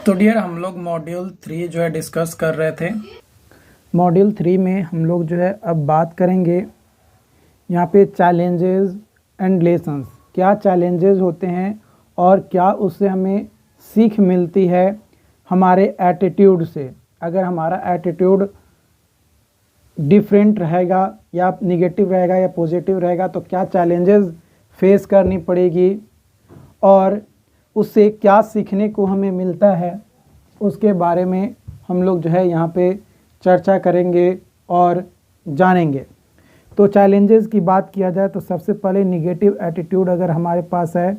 तो डियर हम लोग मॉड्यूल 3 जो है डिस्कस कर रहे थे। मॉड्यूल 3 में हम लोग जो है अब बात करेंगे यहाँ पे चैलेंजेस एंड लेसन्स। क्या चैलेंजेस होते हैं और क्या उससे हमें सीख मिलती है हमारे एटीट्यूड से। अगर हमारा एटीट्यूड डिफरेंट रहेगा या निगेटिव रहेगा या पॉजिटिव रहेगा तो क्या चैलेंजेस फेस करनी पड़ेगी और उससे क्या सीखने को हमें मिलता है, उसके बारे में हम लोग जो है यहाँ पे चर्चा करेंगे और जानेंगे। तो चैलेंजेस की बात किया जाए तो सबसे पहले निगेटिव एटीट्यूड अगर हमारे पास है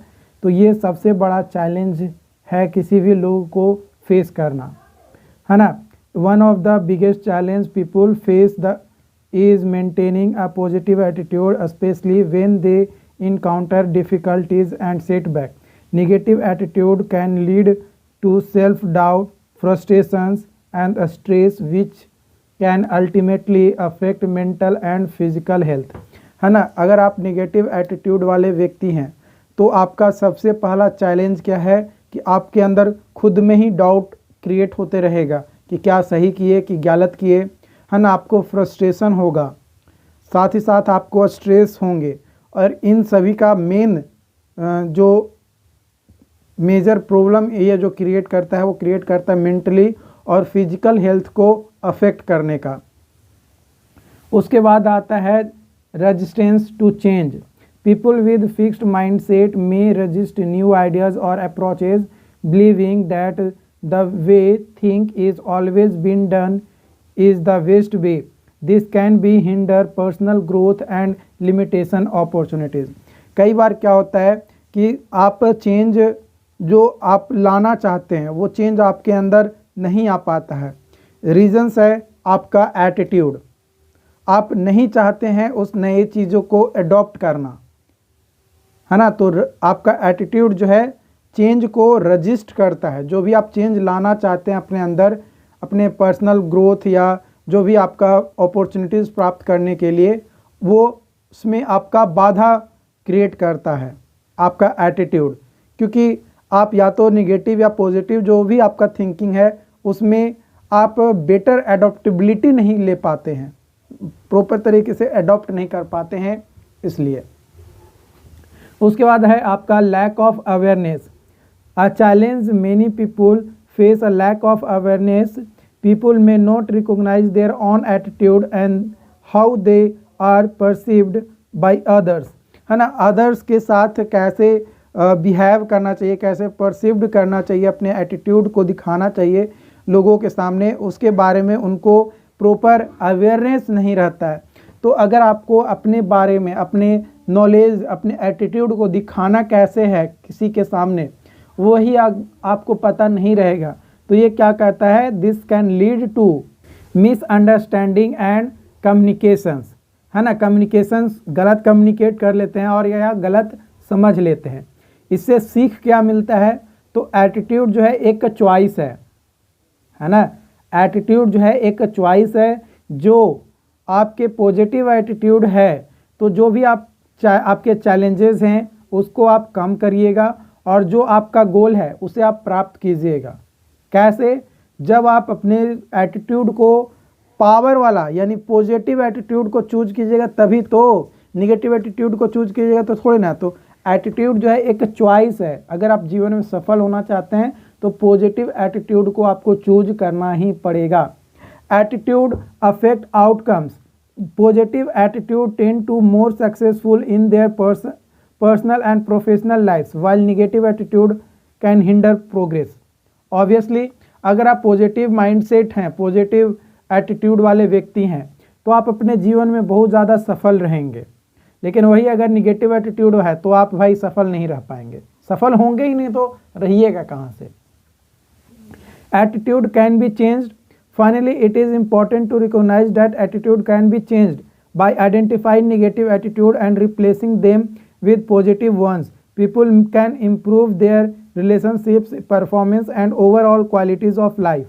तो ये सबसे बड़ा चैलेंज है किसी भी लोगों को फेस करना, है ना। One of the biggest challenge people face the is maintaining a positive attitude specially when they encounter difficulties and setback. Negative attitude can lead to self-doubt, frustrations and stress which can ultimately affect mental and physical health. है ना। अगर आप negative attitude वाले व्यक्ति हैं तो आपका सबसे पहला चैलेंज क्या है कि आपके अंदर खुद में ही डाउट क्रिएट होते रहेगा कि क्या सही किए कि गलत किए, है ना। आपको फ्रस्ट्रेशन होगा, साथ ही साथ आपको स्ट्रेस होंगे और इन सभी का मेन जो मेजर प्रॉब्लम ये जो क्रिएट करता है वो क्रिएट करता है मेंटली और फिजिकल हेल्थ को अफेक्ट करने का। उसके बाद आता है resistance to change. People with fixed mindset may resist new ideas और approaches believing that the way think is always been done is the best way. This can be hinder personal growth and limitation opportunities. कई बार क्या होता है कि आप change जो आप लाना चाहते हैं वो चेंज आपके अंदर नहीं आ पाता है। रीजंस है आपका एटीट्यूड, आप नहीं चाहते हैं उस नए चीज़ों को अडॉप्ट करना, है ना। तो आपका एटीट्यूड जो है चेंज को रजिस्ट करता है। जो भी आप चेंज लाना चाहते हैं अपने अंदर, अपने पर्सनल ग्रोथ या जो भी आपका अपॉर्चुनिटीज़ प्राप्त करने के लिए, वो उसमें आपका बाधा क्रिएट करता है आपका एटीट्यूड। क्योंकि आप या तो निगेटिव या पॉजिटिव जो भी आपका थिंकिंग है उसमें आप बेटर एडॉप्टेबिलिटी नहीं ले पाते हैं, प्रॉपर तरीके से अडॉप्ट नहीं कर पाते हैं, इसलिए। उसके बाद है आपका lack of awareness. A challenge many people face a lack of awareness. People may not recognize their own attitude and how they are perceived by others, है ना। अदर्स के साथ कैसे बिहेव करना चाहिए, कैसे परसीव्ड करना चाहिए, अपने एटीट्यूड को दिखाना चाहिए लोगों के सामने, उसके बारे में उनको प्रॉपर अवेयरनेस नहीं रहता है। तो अगर आपको अपने बारे में, अपने नॉलेज, अपने एटीट्यूड को दिखाना कैसे है किसी के सामने, वही आपको पता नहीं रहेगा तो ये क्या कहता है, this can lead to misunderstanding and communications, है ना। कम्युनिकेशंस गलत कम्युनिकेट कर लेते हैं और या गलत समझ लेते हैं। इससे सीख क्या मिलता है, तो एटीट्यूड जो है एक चॉइस है ना। एटीट्यूड जो है एक चॉइस है। जो आपके पॉजिटिव एटीट्यूड है तो जो भी आपके चैलेंजेस हैं उसको आप कम करिएगा और जो आपका गोल है उसे आप प्राप्त कीजिएगा। कैसे, जब आप अपने एटीट्यूड को पावर वाला यानी पॉजिटिव एटीट्यूड को चूज कीजिएगा तभी तो। निगेटिव एटीट्यूड को चूज कीजिएगा तो थोड़ी ना। तो एटीट्यूड जो है एक चॉइस है। अगर आप जीवन में सफल होना चाहते हैं तो पॉजिटिव एटीट्यूड को आपको चूज करना ही पड़ेगा। Attitude affect outcomes. Positive attitude tend to more successful in their personal and professional life while negative attitude can hinder progress. Obviously अगर आप पॉजिटिव माइंडसेट हैं, पॉजिटिव एटीट्यूड वाले व्यक्ति हैं तो आप अपने जीवन में बहुत ज़्यादा सफल रहेंगे। लेकिन वही अगर निगेटिव एटीट्यूड है तो आप भाई सफल नहीं रह पाएंगे, सफल होंगे ही नहीं तो रहिएगा कहाँ से। Attitude can be changed. Finally it is important to recognise that attitude can be changed by identifying negative attitude and replacing them with positive ones. People can improve their relationships, performance and overall qualities of life,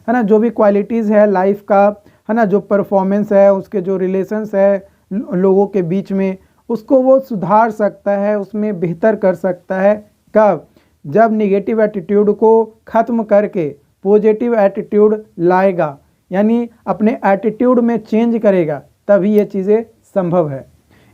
है ना। जो भी qualities है life का, है ना, जो performance है, उसके जो रिलेशंस है लोगों के बीच में, उसको वो सुधार सकता है, उसमें बेहतर कर सकता है। कब, जब निगेटिव एटीट्यूड को ख़त्म करके पॉजिटिव एटीट्यूड लाएगा, यानी अपने एटीट्यूड में चेंज करेगा, तभी ये चीज़ें संभव है।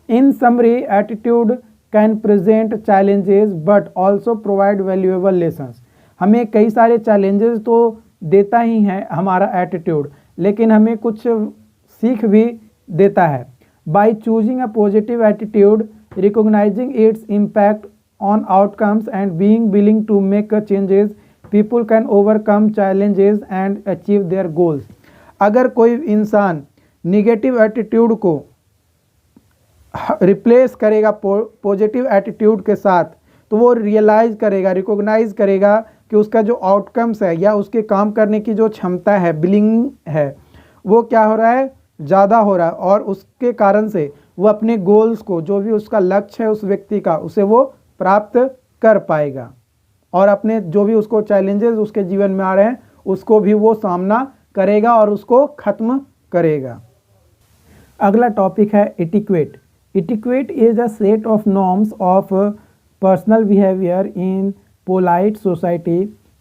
इन summary, attitude can present challenges but also provide valuable lessons. हमें कई सारे चैलेंजेस तो देता ही है हमारा एटीट्यूड, लेकिन हमें कुछ सीख भी देता है। By choosing a positive attitude, recognising its impact on outcomes and being willing to make changes, people can overcome challenges and achieve their goals। अगर कोई इंसान निगेटिव एटीट्यूड को रिप्लेस करेगा पॉजिटिव एटीट्यूड के साथ, तो वो रियलाइज़ करेगा, रिकॉग्नाइज करेगा कि उसका जो आउटकम्स है या उसके काम करने की जो क्षमता है, बिलिंग है, वो क्या हो रहा है, ज़्यादा हो रहा है, और उसके कारण से वो अपने गोल्स को, जो भी उसका लक्ष्य है उस व्यक्ति का, उसे वो प्राप्त कर पाएगा, और अपने जो भी उसको चैलेंजेस उसके जीवन में आ रहे हैं उसको भी वो सामना करेगा और उसको ख़त्म करेगा। अगला टॉपिक है etiquette. Etiquette is a set of norms of personal behaviour in polite society,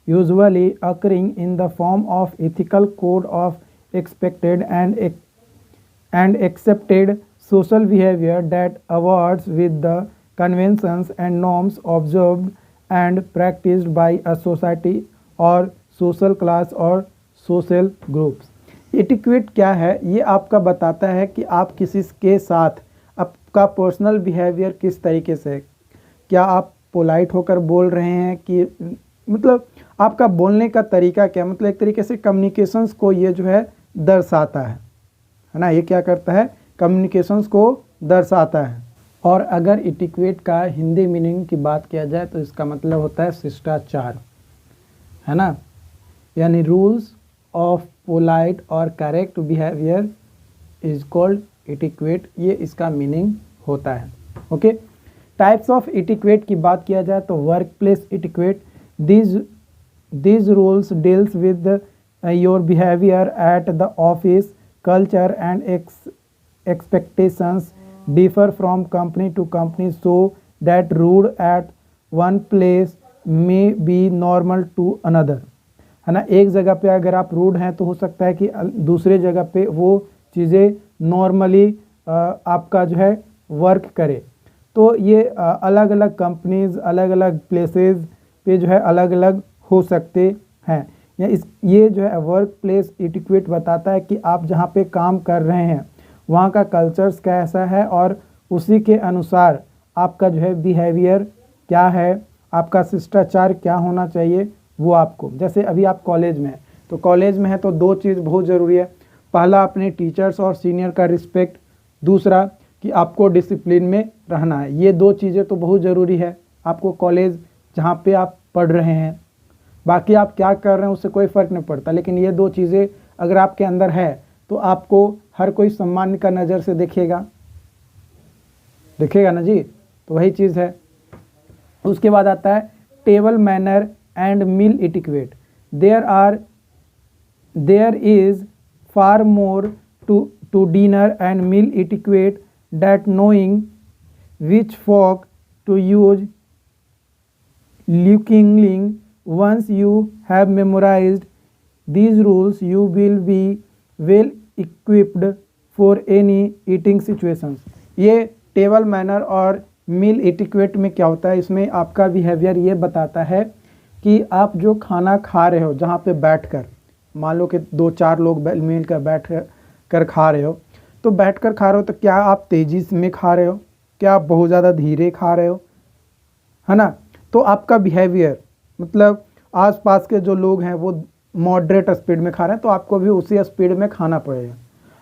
usually occurring in the form of ethical code of expected and accepted social behaviour that awards with the conventions and norms observed and practiced by a society or social class or social groups। Etiquette क्या है? ये आपका बताता है कि आप किसी के साथ आपका पर्सनल बिहेवियर किस तरीके से है। क्या आप पोलाइट होकर बोल रहे हैं कि मतलब आपका बोलने का तरीका क्या, मतलब एक तरीके से कम्युनिकेशंस को ये जो है दर्शाता है ना। ये क्या करता है? कम्युनिकेशंस को दर्शाता है। और अगर इटिक्वेट का हिंदी मीनिंग की बात किया जाए तो इसका मतलब होता है शिष्टाचार, है ना, यानी रूल्स ऑफ पोलाइट और करेक्ट बिहेवियर इज कॉल्ड इटिक्वेट। ये इसका मीनिंग होता है। ओके, टाइप्स ऑफ इटिक्वेट की बात किया जाए तो work place etiquette, these rules deals with your behavior at the office, culture and expectations differ from company to company, so that rude at one place may be normal to another, है ना। एक जगह पे अगर आप rude हैं तो हो सकता है कि दूसरे जगह पे वो चीज़ें नॉर्मली आपका जो है वर्क करे। तो ये अलग अलग कंपनीज, अलग अलग प्लेसेस पे जो है अलग अलग हो सकते हैं। ये जो है वर्क प्लेस इटिक्वेट बताता है कि आप जहाँ पे काम कर रहे हैं वहाँ का कल्चर्स कैसा है और उसी के अनुसार आपका जो है बिहेवियर क्या है, आपका शिष्टाचार क्या होना चाहिए वो आपको। जैसे अभी आप कॉलेज में हैं तो कॉलेज में है तो दो चीज़ बहुत ज़रूरी है। पहला अपने टीचर्स और सीनियर का रिस्पेक्ट, दूसरा कि आपको डिसिप्लिन में रहना है। ये दो चीज़ें तो बहुत ज़रूरी है आपको कॉलेज जहाँ पे आप पढ़ रहे हैं। बाकी आप क्या कर रहे हैं उससे कोई फ़र्क नहीं पड़ता, लेकिन ये दो चीज़ें अगर आपके अंदर है तो आपको हर कोई सम्मान का नज़र से देखेगा ना जी। तो वही चीज़ है। उसके बाद आता है table manner and meal etiquette. There is far more to dinner and meal etiquette that knowing which fork to use looking. once you have memorized these rules you will be well equipped for any eating situations। ये table manner और मील इटिक्वेट में क्या होता है, इसमें आपका behaviour ये बताता है कि आप जो खाना खा रहे हो जहाँ पे बैठकर, मान लो कि 2-4 लोग मिल कर बैठ कर खा रहे हो, तो बैठकर खा रहे हो तो क्या आप तेज़ी में खा रहे हो, क्या आप बहुत ज़्यादा धीरे खा रहे हो, है ना। तो आपका बिहेवियर मतलब आसपास के जो लोग हैं वो मॉडरेट स्पीड में खा रहे हैं तो आपको भी उसी स्पीड में खाना पड़ेगा।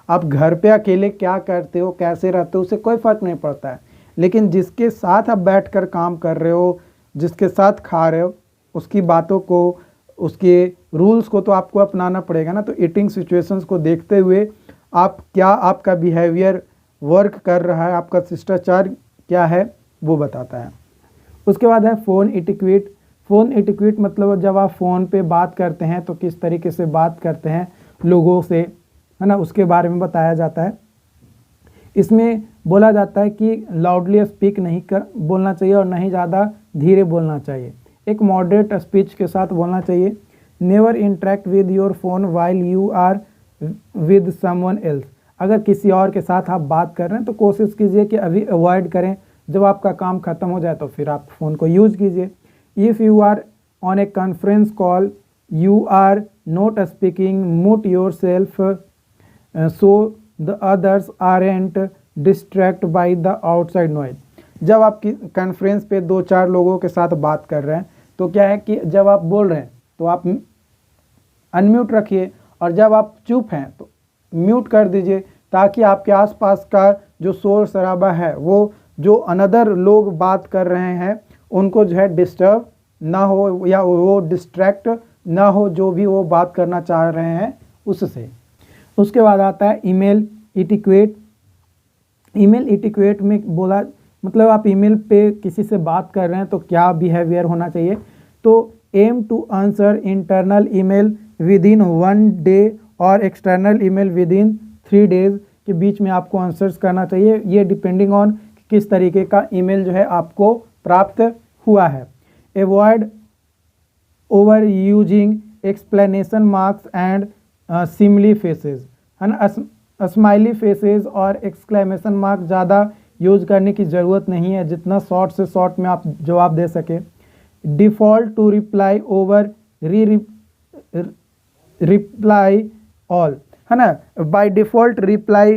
आप घर पे अकेले क्या करते हो, कैसे रहते हो, उससे कोई फ़र्क नहीं पड़ता है, लेकिन जिसके साथ आप बैठकर काम कर रहे हो, जिसके साथ खा रहे हो, उसकी बातों को, उसके रूल्स को तो आपको अपनाना पड़ेगा ना। तो ईटिंग सिचुएशंस को देखते हुए आप क्या, आपका बिहेवियर वर्क कर रहा है, आपका शिष्टाचार क्या है वो बताता है। उसके बाद है फ़ोन इटिक्वेट। फ़ोन इटिक्वेट मतलब जब आप फ़ोन पे बात करते हैं तो किस तरीके से बात करते हैं लोगों से, है ना, उसके बारे में बताया जाता है। इसमें बोला जाता है कि लाउडली स्पीक नहीं कर बोलना चाहिए और नहीं ज़्यादा धीरे बोलना चाहिए। एक मॉडरेट स्पीच के साथ बोलना चाहिए। Never interact with your phone while you are with someone else. अगर किसी और के साथ आप बात कर रहे हैं तो कोशिश कीजिए कि अभी अवॉइड करें, जब आपका काम खत्म हो जाए तो फिर आप फ़ोन को यूज़ कीजिए। If you are on a conference call you are not speaking mute yourself so the others aren't distract by the outside noise. जब आप कॉन्फ्रेंस पे 2-4 लोगों के साथ बात कर रहे हैं तो क्या है कि जब आप बोल रहे हैं तो आप अनम्यूट रखिए, और जब आप चुप हैं तो म्यूट कर दीजिए, ताकि आपके आसपास का जो शोर शराबा है, वो जो अनदर लोग बात कर रहे हैं उनको जो है डिस्टर्ब ना हो, या वो डिस्ट्रैक्ट ना हो जो भी वो बात करना चाह रहे हैं उससे। उसके बाद आता है ईमेल इटिक्वेट। ईमेल इटिक्वेट में बोला मतलब आप ईमेल पे किसी से बात कर रहे हैं तो क्या बिहेवियर होना चाहिए। तो aim to answer internal email within 1 day और external email within 3 days के बीच में आपको आंसर्स करना चाहिए। ये डिपेंडिंग ऑन किस तरीके का ईमेल जो है आपको प्राप्त हुआ है। Avoid overusing explanation marks and smiley faces, है ना। स्माइली फेसेस और एक्सक्लेमेशन मार्क ज़्यादा यूज करने की ज़रूरत नहीं है, जितना शॉर्ट से शॉर्ट में आप जवाब दे सके। Default to reply over reply all, है ना। बाय डिफ़ॉल्ट रिप्लाई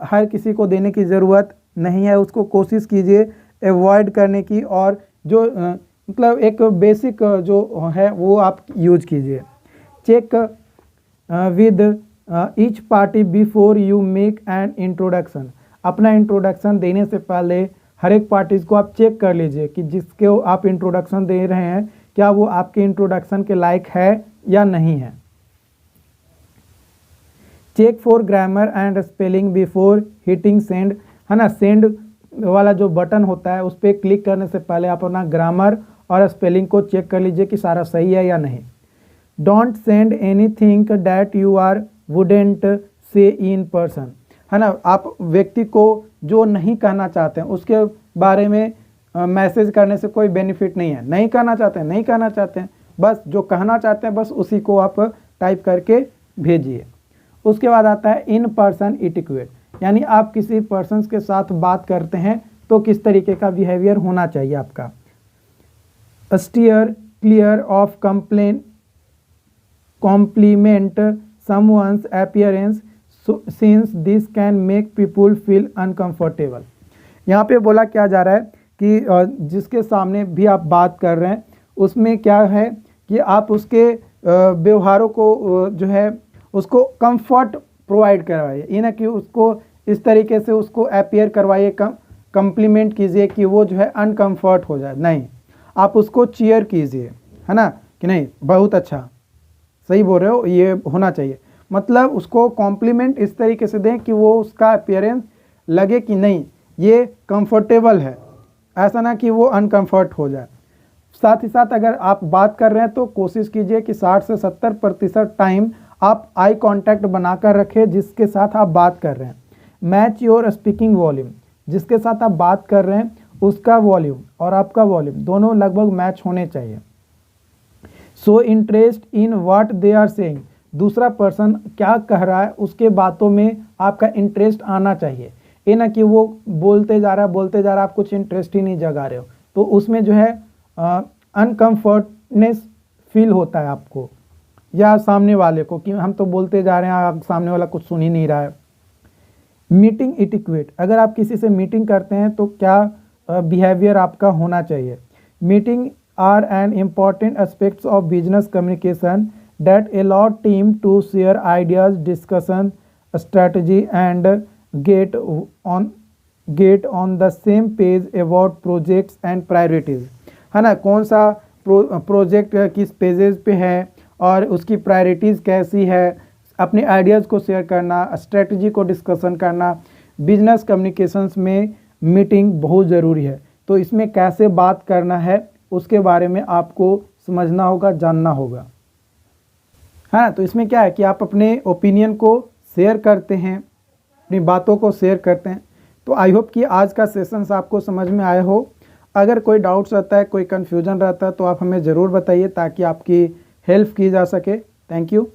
हर किसी को देने की ज़रूरत नहीं है, उसको कोशिश कीजिए अवॉइड करने की, और जो मतलब एक बेसिक जो है वो आप यूज कीजिए। Check with each party before you make an introduction. अपना इंट्रोडक्शन देने से पहले हर एक पार्टीज को आप चेक कर लीजिए कि जिसके आप इंट्रोडक्शन दे रहे हैं क्या वो आपके इंट्रोडक्शन के लायक है या नहीं है। Check for grammar and spelling before hitting send, है ना। सेंड वाला जो बटन होता है उस पर क्लिक करने से पहले आप अपना ग्रामर और स्पेलिंग को चेक कर लीजिए कि सारा सही है या नहीं। Don't send anything that you are wouldn't say in person, है ना। आप व्यक्ति को जो नहीं कहना चाहते हैं उसके बारे में मैसेज करने से कोई बेनिफिट नहीं है। नहीं कहना चाहते हैं, नहीं कहना चाहते हैं, बस जो कहना चाहते हैं बस उसी को आप टाइप करके भेजिए। उसके बाद आता है इन पर्सन इटिक्वेट, यानी आप किसी पर्सन के साथ बात करते हैं तो किस तरीके का बिहेवियर होना चाहिए आपका। Steer clear of compliment someone's appearance since this can make people feel uncomfortable. यहाँ पे बोला क्या जा रहा है कि जिसके सामने भी आप बात कर रहे हैं उसमें क्या है कि आप उसके व्यवहारों को जो है उसको कंफर्ट प्रोवाइड करवाइए, ये ना कि उसको इस तरीके से उसको अपीयर करवाइए, कम्प्लीमेंट कीजिए कि वो जो है अनकंफर्ट हो जाए। नहीं, आप उसको चीयर कीजिए, है ना, कि नहीं बहुत अच्छा, सही बोल रहे हो, ये होना चाहिए। मतलब उसको कॉम्प्लीमेंट इस तरीके से दें कि वो उसका अपीयरेंस लगे कि नहीं ये कंफर्टेबल है, ऐसा ना कि वो अनकंफर्ट हो जाए। साथ ही साथ अगर आप बात कर रहे हैं तो कोशिश कीजिए कि 60 से 70% टाइम आप आई कांटेक्ट बनाकर रखें जिसके साथ आप बात कर रहे हैं। मैच योर स्पीकिंग वॉल्यूम, जिसके साथ आप बात कर रहे हैं उसका वॉल्यूम और आपका वॉल्यूम दोनों लगभग मैच होने चाहिए। So interest in what they are saying, दूसरा पर्सन क्या कह रहा है उसके बातों में आपका इंटरेस्ट आना चाहिए, ये ना कि वो बोलते जा रहा है आप कुछ इंटरेस्ट ही नहीं जगा रहे हो, तो उसमें जो है अनकम्फर्टनेस फील होता है आपको या सामने वाले को कि हम तो बोलते जा रहे हैं, सामने वाला कुछ सुन ही नहीं रहा है। मीटिंग इटिक्वेट, अगर आप किसी से मीटिंग करते हैं तो क्या बिहेवियर आपका होना चाहिए। Meeting are an important aspects of business communication that allow team to share ideas, discussion strategy and get on the same page about projects and priorities, है ना। कौन सा प्रोजेक्ट किस पेजेस पे है और उसकी प्रायोरिटीज़ कैसी है, अपने आइडियाज़ को शेयर करना, स्ट्रेटजी को डिस्कशन करना। बिजनेस कम्युनिकेशंस में मीटिंग बहुत ज़रूरी है, तो इसमें कैसे बात करना है उसके बारे में आपको समझना होगा, जानना होगा, है ना। तो इसमें क्या है कि आप अपने ओपिनियन को शेयर करते हैं, अपनी बातों को शेयर करते हैं। तो आई होप कि आज का सेशंस आपको समझ में आया हो। अगर कोई डाउट्स रहता है, कोई कन्फ्यूजन रहता है तो आप हमें ज़रूर बताइए ताकि आपकी हेल्प की जा सके। Thank you.